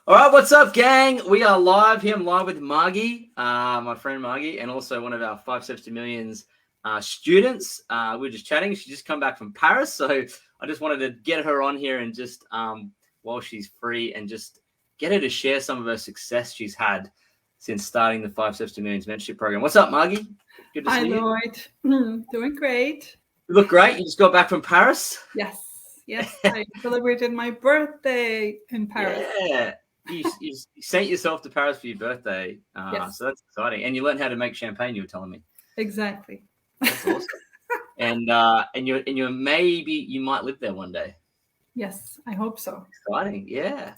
All right, what's up, gang? We are live here. I'm live with Margie, my friend Margie, and also one of our 5 Steps to Millions students. We were just chatting. She just come back from Paris, so I just wanted to get her on here and just while she's free and just get her to share some of her success she's had since starting the 5 Steps to Millions mentorship program. What's up, Margie? Good to see you. Hi, Lloyd. Doing great. You look great. You just got back from Paris? Yes. I celebrated my birthday in Paris. Yeah. You sent yourself to Paris for your birthday, Yes. So that's exciting. And you learned how to make champagne. You were telling me. Exactly. That's awesome. and you're maybe you might live there one day. Yes, I hope so. Exciting, yeah.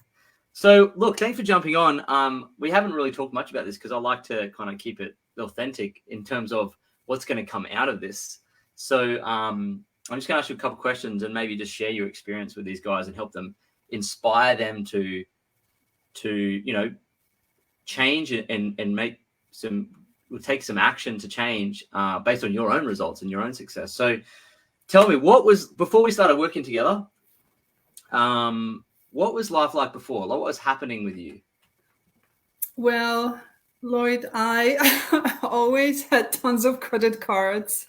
So look, thanks for jumping on. We haven't really talked much about this because I like to kind of keep it authentic in terms of what's going to come out of this. So I'm just going to ask you a couple of questions and maybe just share your experience with these guys and help them, inspire them to change and make some, take some action to change based on your own results and your own success. So tell me, what was, before we started working together, what was life like before? What was happening with you? Well, Lloyd, I always had tons of credit cards.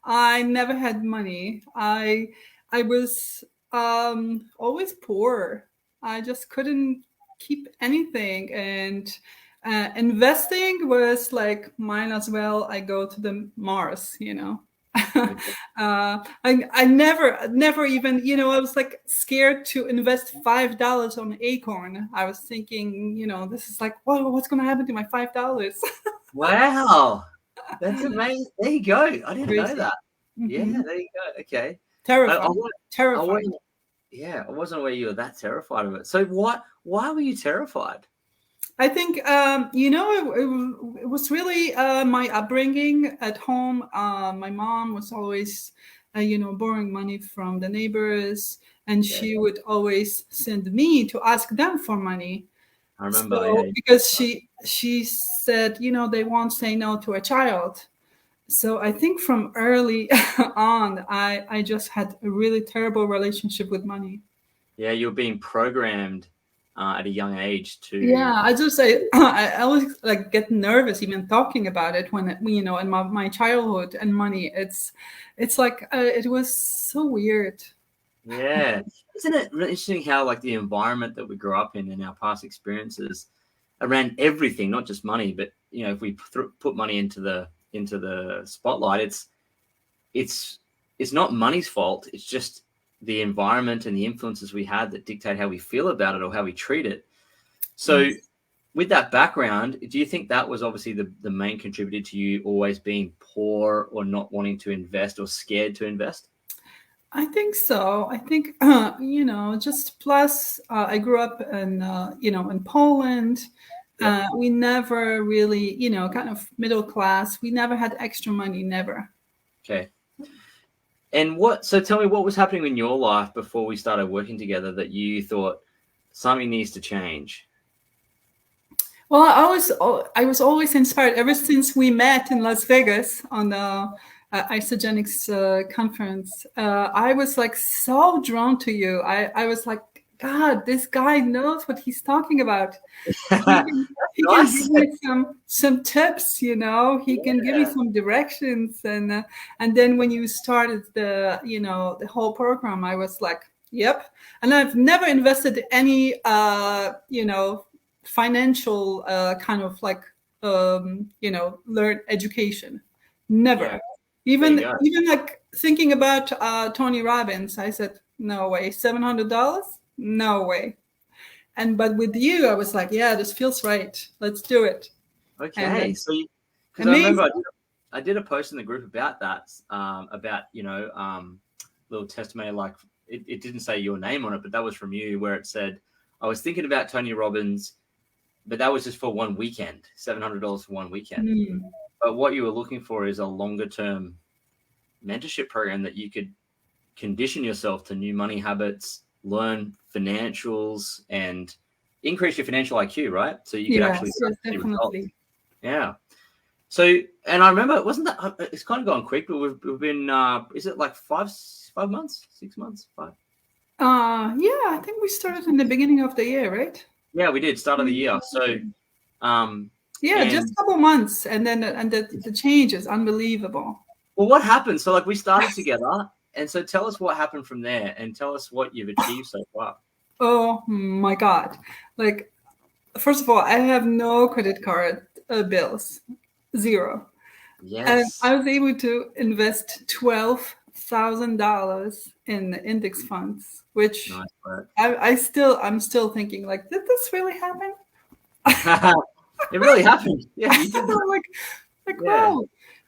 I never had money. I was always poor. I just couldn't keep anything, and investing was like, mine as well. I go to the Mars, I never even, I was like scared to invest $5 on Acorn. I was thinking, this is like, what's going to happen to my $5? Wow, that's amazing. There you go. I didn't know that. Mm-hmm. Yeah, there you go. Okay. Terrifying. Terrifying. I wasn't aware you were that terrified of it. So why were you terrified? I think, it was really my upbringing at home. My mom was always, borrowing money from the neighbors, and she would always send me to ask them for money. I remember. So, because she said, they won't say no to a child. So I think from early on, I just had a really terrible relationship with money. Yeah, you're being programmed at a young age to. Yeah, I just say I always like get nervous even talking about it when in my childhood and money. It's like it was so weird. Yeah, isn't it really interesting how like the environment that we grew up in and our past experiences around everything, not just money, but if we put money into the spotlight, it's not money's fault. It's just the environment and the influences we had that dictate how we feel about it or how we treat it. So with that background, do you think that was obviously the main contributor to you always being poor or not wanting to invest or scared to invest? I think so. I think, just plus I grew up in Poland. We never really, kind of middle class. We never had extra money, never. Okay. And so tell me, what was happening in your life before we started working together that you thought something needs to change? Well, I was always inspired ever since we met in Las Vegas on the Isogenics conference. I was like so drawn to you. I was like, God, this guy knows what he's talking about. He can give me some tips, he can give me some directions. And then when you started the whole program, I was like, yep. And I've never invested any, financial kind of like, learn education. Never. Yeah. Even like thinking about Tony Robbins, I said, no way, $700? No way. But with you, I was like, yeah, this feels right. Let's do it. Okay. So because I remember I did a post in the group about that, little testimonial, like it didn't say your name on it, but that was from you, where it said, I was thinking about Tony Robbins, but that was just for one weekend, $700 for one weekend. But what you were looking for is a longer term mentorship program that you could condition yourself to new money habits, learn financials, and increase your financial IQ, right? So you could actually see results. Yeah. So, and I remember, wasn't that, it's kind of gone quick, but we've been, is it like 5 months, 6 months, 5? Yeah, I think we started in the beginning of the year, right? Yeah, we did, start of the year. So, just a couple months, and then the change is unbelievable. Well, what happened? So, like, we started together, and so tell us what happened from there, and tell us what you've achieved so far. Oh my God! Like, first of all, I have no credit card bills, zero. Yes. And I was able to invest $12,000 in index funds, which Nice work. I'm still thinking, like, did this really happen? It really happened. Yeah, you did. Wow,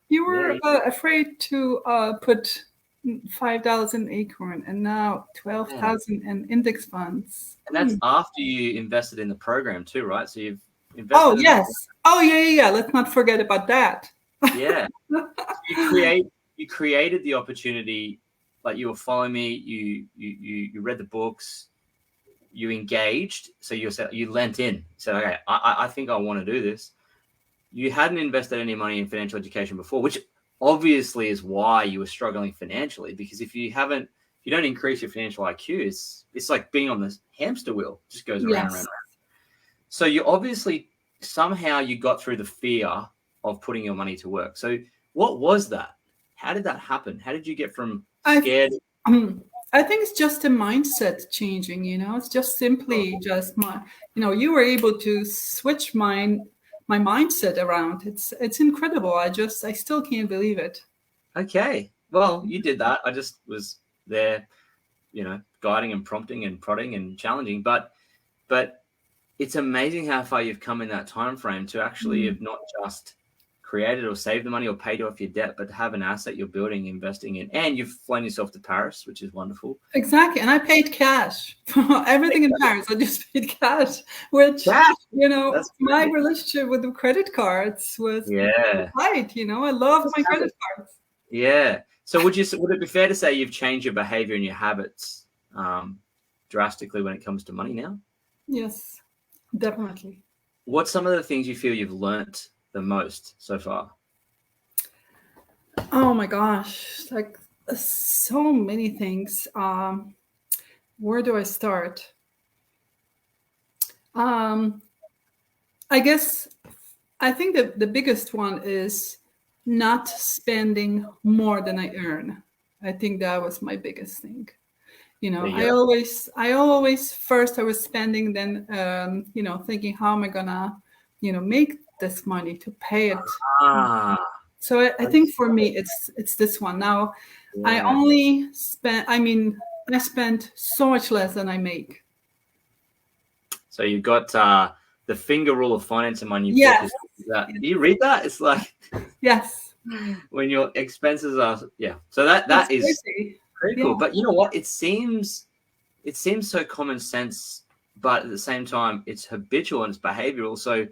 you were afraid to put $5 in Acorn, and now 12,000 in index funds. And that's after you invested in the program too, right? So you've invested. Oh yes. Oh yeah. Let's not forget about that. Yeah. You created the opportunity. Like, you were following me. You read the books. You engaged. So you lent in. So okay, I think I want to do this. You hadn't invested any money in financial education before, which obviously is why you were struggling financially. Because if you don't increase your financial IQ, it's like being on this hamster wheel, it just goes around and around. So you obviously somehow you got through the fear of putting your money to work. So what was that? How did that happen? How did you get from scared? I think it's just a mindset changing. It's just simply just you were able to switch my mindset around. It's incredible. I still can't believe it. Okay. Well, you did that. I just was there, guiding and prompting and prodding and challenging. But it's amazing how far you've come in that time frame to actually have not just created or saved the money or paid off your debt, but have an asset you're building, investing in, and you've flown yourself to Paris, which is wonderful. Exactly. And I paid cash for everything in Paris. I just paid cash, which, my relationship with the credit cards was right. I love my credit cards. Yeah. So would it be fair to say you've changed your behavior and your habits drastically when it comes to money now? Yes, definitely. What's some of the things you feel you've learnt the most so far? Oh my gosh, like so many things. Where do I start? I think that the biggest one is not spending more than I earn. I think that was my biggest thing. I always first I was spending, then thinking, how am I gonna make this money to pay it. So I think for me it's this one. Now I only I spent so much less than I make. So you've got the finger rule of finance and money. Yes. Do you read that? It's like, yes, when your expenses are so that is crazy. Pretty cool. But you know what? It seems so common sense, but at the same time, it's habitual and it's behavioral. So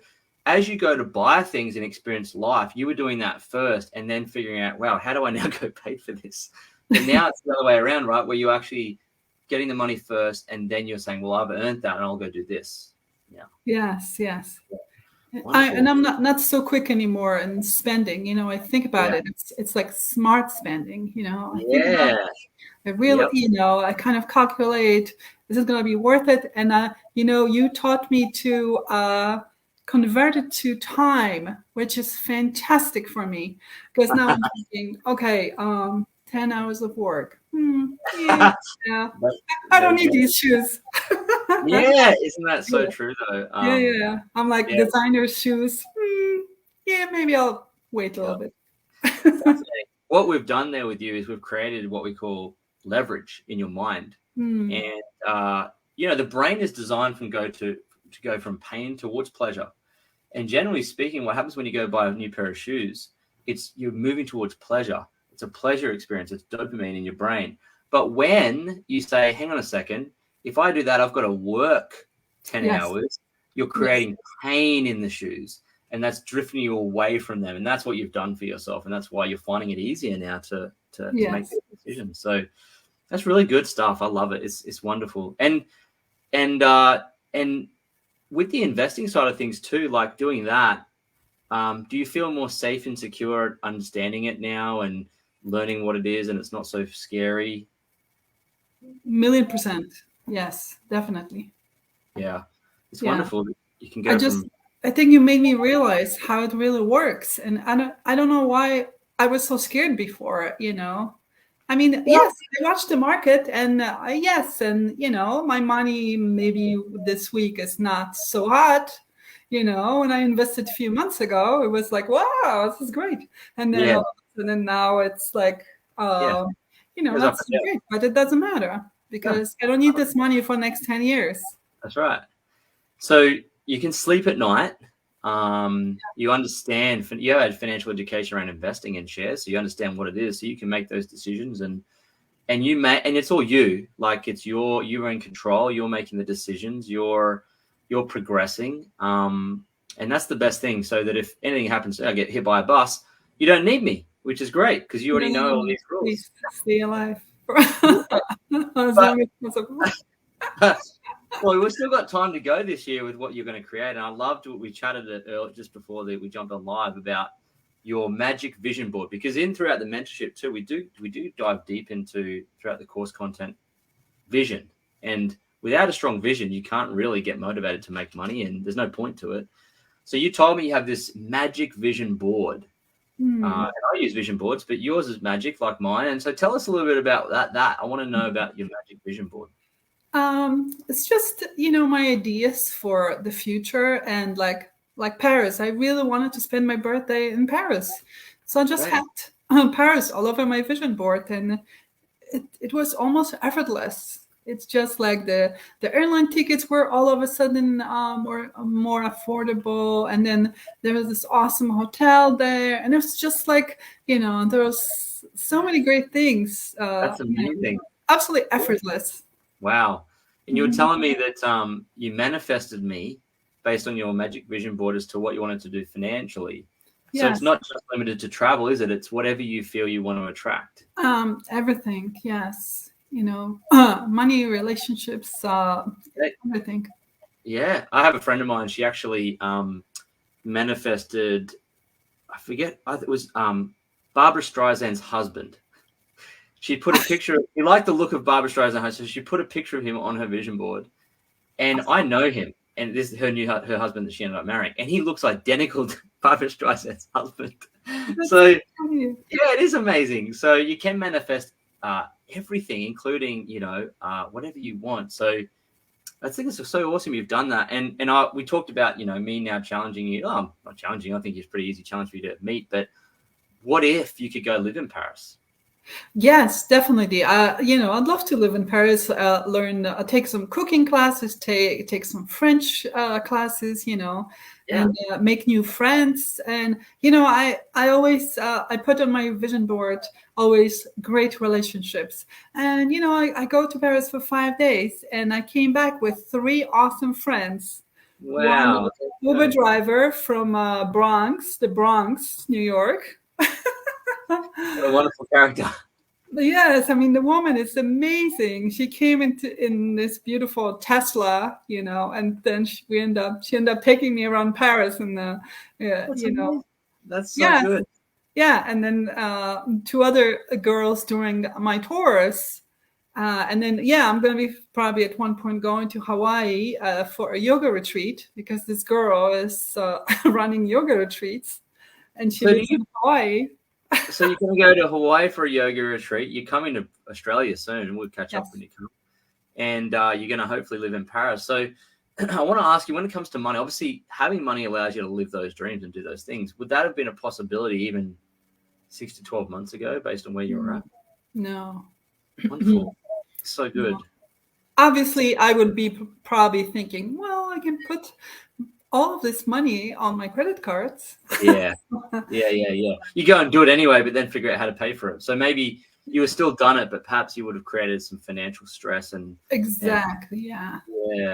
as you go to buy things and experience life, you were doing that first and then figuring out, wow, how do I now go pay for this? And now it's the other way around, right? Where you're actually getting the money first and then you're saying, well, I've earned that and I'll go do this. Yeah. Yes. I'm not so quick anymore in spending. I think about it. It's like smart spending. I really, I kind of calculate, this is going to be worth it. And you taught me to convert it to time, which is fantastic for me, because now I'm thinking, okay, 10 hours of work. I don't need these shoes. Isn't that so true though? I'm like, designer shoes. Maybe I'll wait a little bit. What we've done there with you is we've created what we call leverage in your mind, and the brain is designed to go from pain towards pleasure. And generally speaking, what happens when you go buy a new pair of shoes, you're moving towards pleasure. It's a pleasure experience. It's dopamine in your brain. But when you say, hang on a second, if I do that, I've got to work 10 hours, you're creating pain in the shoes, and that's drifting you away from them. And that's what you've done for yourself. And that's why you're finding it easier now to make the decision. So that's really good stuff. I love it. It's wonderful. And with the investing side of things too, like doing that, do you feel more safe and secure understanding it now and learning what it is, and it's not so scary? 1,000,000%. Yes, definitely. Yeah. it's wonderful that you can go I think you made me realize how it really works. And I don't know why I was so scared before, you know. I mean, yes, I watched the market and yes, and you know, my money maybe this week is not so hot. You know, when I invested a few months ago, it was like, wow, this is great. And then, and then now it's like, you know, that's great, but it doesn't matter because I don't need this money for the next 10 years. That's right. So you can sleep at night. You understand, you had financial education around investing in shares, so you understand what it is, so you can make those decisions and it's all you, like you're in control, you're making the decisions, you're progressing. And that's the best thing, so that if anything happens, I get hit by a bus, you don't need me, which is great because you already know all these rules. Please stay alive. Well, we've still got time to go this year with what you're going to create. And I loved what we chatted earlier, just before we jumped on live, about your magic vision board, because throughout the mentorship too, we do dive deep into, throughout the course content, vision. And without a strong vision, you can't really get motivated to make money, and there's no point to it. So you told me you have this magic vision board. And I use vision boards, but yours is magic like mine. And so tell us a little bit about that. I want to know about your magic vision board. It's just, you know, my ideas for the future, and like Paris. I really wanted to spend my birthday in Paris. So I just had Paris all over my vision board, and it was almost effortless. It's just like the airline tickets were all of a sudden more affordable, and then there was this awesome hotel there, and it was just like, you know, there was so many great things. That's amazing. You know, absolutely effortless. Wow. And you were telling me that you manifested me based on your magic vision board as to what you wanted to do financially. Yes. So it's not just limited to travel, is it? It's whatever you feel you want to attract. Everything, yes. You know, money, relationships, everything. Yeah. I have a friend of mine. She actually manifested, I forget, it was Barbara Streisand's husband. She put a picture. He liked the look of Barbara Streisand, so she put a picture of him on her vision board. And I know him, and this is her husband that she ended up marrying, and he looks identical to Barbara Streisand's husband. So yeah, it is amazing. So you can manifest everything, including, you know, whatever you want. So I think it's so awesome you've done that. And we talked about, you know, me now challenging you. Oh, not challenging. I think it's a pretty easy challenge for you to meet. But what if you could go live in Paris? Yes, definitely. You know, I'd love to live in Paris, learn, take some cooking classes, take some French classes, you know, and make new friends. And, you know, I always, I put on my vision board, always great relationships. And, you know, I go to Paris for 5 days, and I came back with 3 awesome friends. Wow. One Uber driver from the Bronx, New York. What a wonderful character. Yes, I mean, the woman is amazing. She came in this beautiful Tesla, you know, and then she ended up taking me around Paris, and you know, that's so good. Yeah, and then 2 other girls during my tours, and then I'm going to be probably at one point going to Hawaii for a yoga retreat, because this girl is running yoga retreats, and she lives in Hawaii. So you're going to go to Hawaii for a yoga retreat. You're coming to Australia soon, and we'll catch up when you come. And you're going to hopefully live in Paris. So I want to ask you, when it comes to money, obviously having money allows you to live those dreams and do those things. Would that have been a possibility even 6 to 12 months ago, based on where you were at? No. Wonderful. So good. No. Obviously, I would be probably thinking, well, I can put all of this money on my credit cards. Yeah. You go and do it anyway, but then figure out how to pay for it. So maybe you were still done it, but perhaps you would have created some financial stress and exactly. Yeah,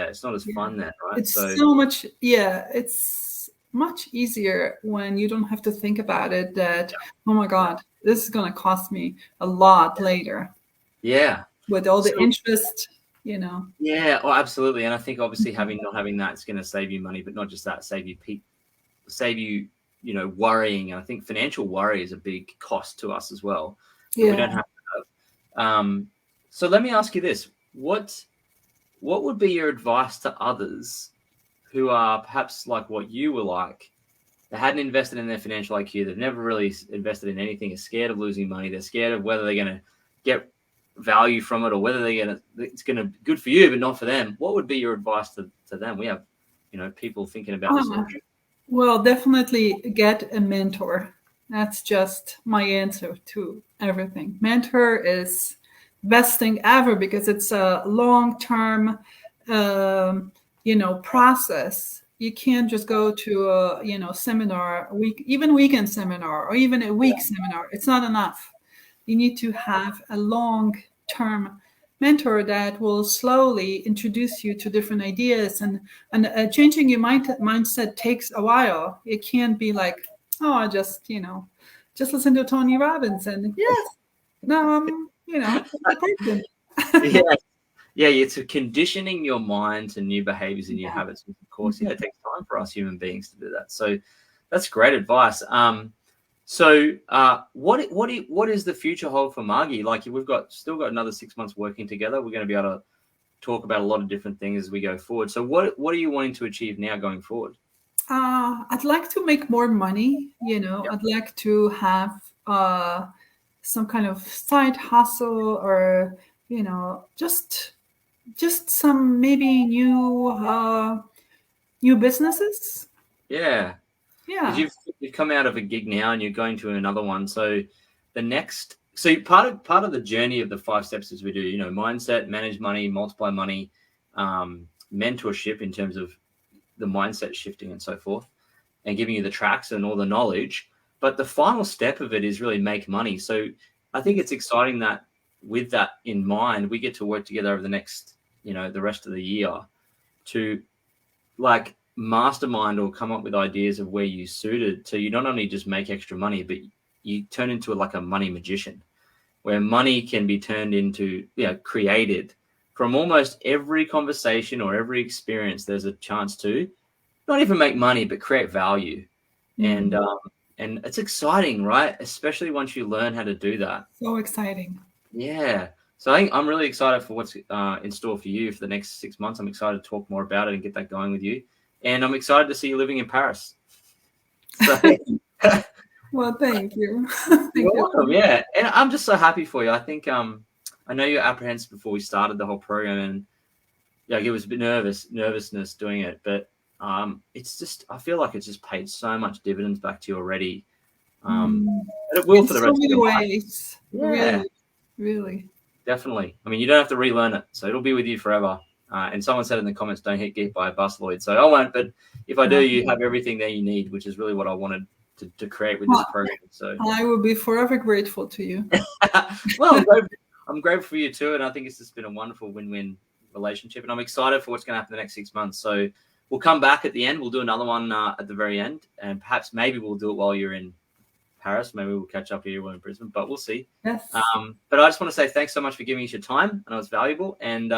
it's not as fun then, right? It's so much. Yeah, it's much easier when you don't have to think about it. That oh my God, this is going to cost me a lot later. Yeah, with all the interest. You know. Yeah, oh, absolutely. And I think obviously not having that is going to save you money, but not just that, save you, you know, worrying. And I think financial worry is a big cost to us as well. We don't have to have. So let me ask you this: what would be your advice to others who are perhaps like what you were like. They hadn't invested in their financial IQ. They've never really invested in anything. Are scared of losing money. They're scared of whether they're going to get value from it or whether it's going to be good for you, but not for them. What would be your advice to them? We have, people thinking about this. Well, definitely get a mentor. That's just my answer to everything. Mentor is best thing ever because it's a long-term, process. You can't just go to a, seminar, weekend seminar, or even a week seminar. It's not enough. You need to have a long-term mentor that will slowly introduce you to different ideas, and changing your mindset takes a while. It can't be like, oh, I just listen to Tony Robbins and yes, no, the person. Yeah, it's conditioning your mind to new behaviors and new habits. Of course, it takes time for us human beings to do that. So that's great advice. So what is the future hold for Margie? Like, we've still got another 6 months working together. We're going to be able to talk about a lot of different things as we go forward. So what are you wanting to achieve now going forward? I'd like to make more money. I'd like to have some kind of side hustle, or just some maybe new businesses. Yeah. Because you've come out of a gig now and you're going to another one. So part of the journey of the 5 steps is we do, mindset, manage money, multiply money, mentorship in terms of the mindset shifting and so forth, and giving you the tracks and all the knowledge. But the final step of it is really make money. So I think it's exciting that with that in mind, we get to work together over the next, the rest of the year to like mastermind or come up with ideas of where you suited. So you not only just make extra money, but you turn into like a money magician, where money can be turned into, created from almost every conversation or every experience. There's a chance to not even make money, but create value. And it's exciting, right? Especially once you learn how to do that. So exciting. Yeah. So I'm really excited for what's in store for you for the next 6 months. I'm excited to talk more about it and get that going with you. And I'm excited to see you living in Paris. So, well, thank you. You're welcome. Yeah. And I'm just so happy for you. I think I know you're apprehensive before we started the whole program, and it was a bit nervousness doing it, but it's just, I feel like it's just paid so much dividends back to you already. And it will for the rest of your life. Yeah. Really. Definitely. I mean, you don't have to relearn it, so it'll be with you forever. And someone said in the comments, don't get hit by a bus, Lloyd. So I won't, but if I do, you have everything that you need, which is really what I wanted to create with this program. So I will be forever grateful to you. Well, I'm grateful for you too, and I think it's just been a wonderful win-win relationship, and I'm excited for what's going to happen the next 6 months. So we'll come back at the end. We'll do another one at the very end, and perhaps maybe we'll do it while you're in Paris. Maybe we'll catch up here when in Brisbane, but we'll see. Yes. But I just want to say thanks so much for giving us your time. I know it's valuable. And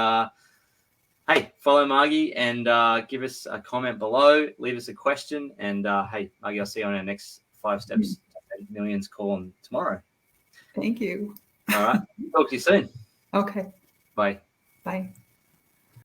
hey, follow Margie and give us a comment below. Leave us a question. And hey, Margie, I'll see you on our next 5 steps to millions call on tomorrow. Thank you. All right. Talk to you soon. Okay. Bye. Bye.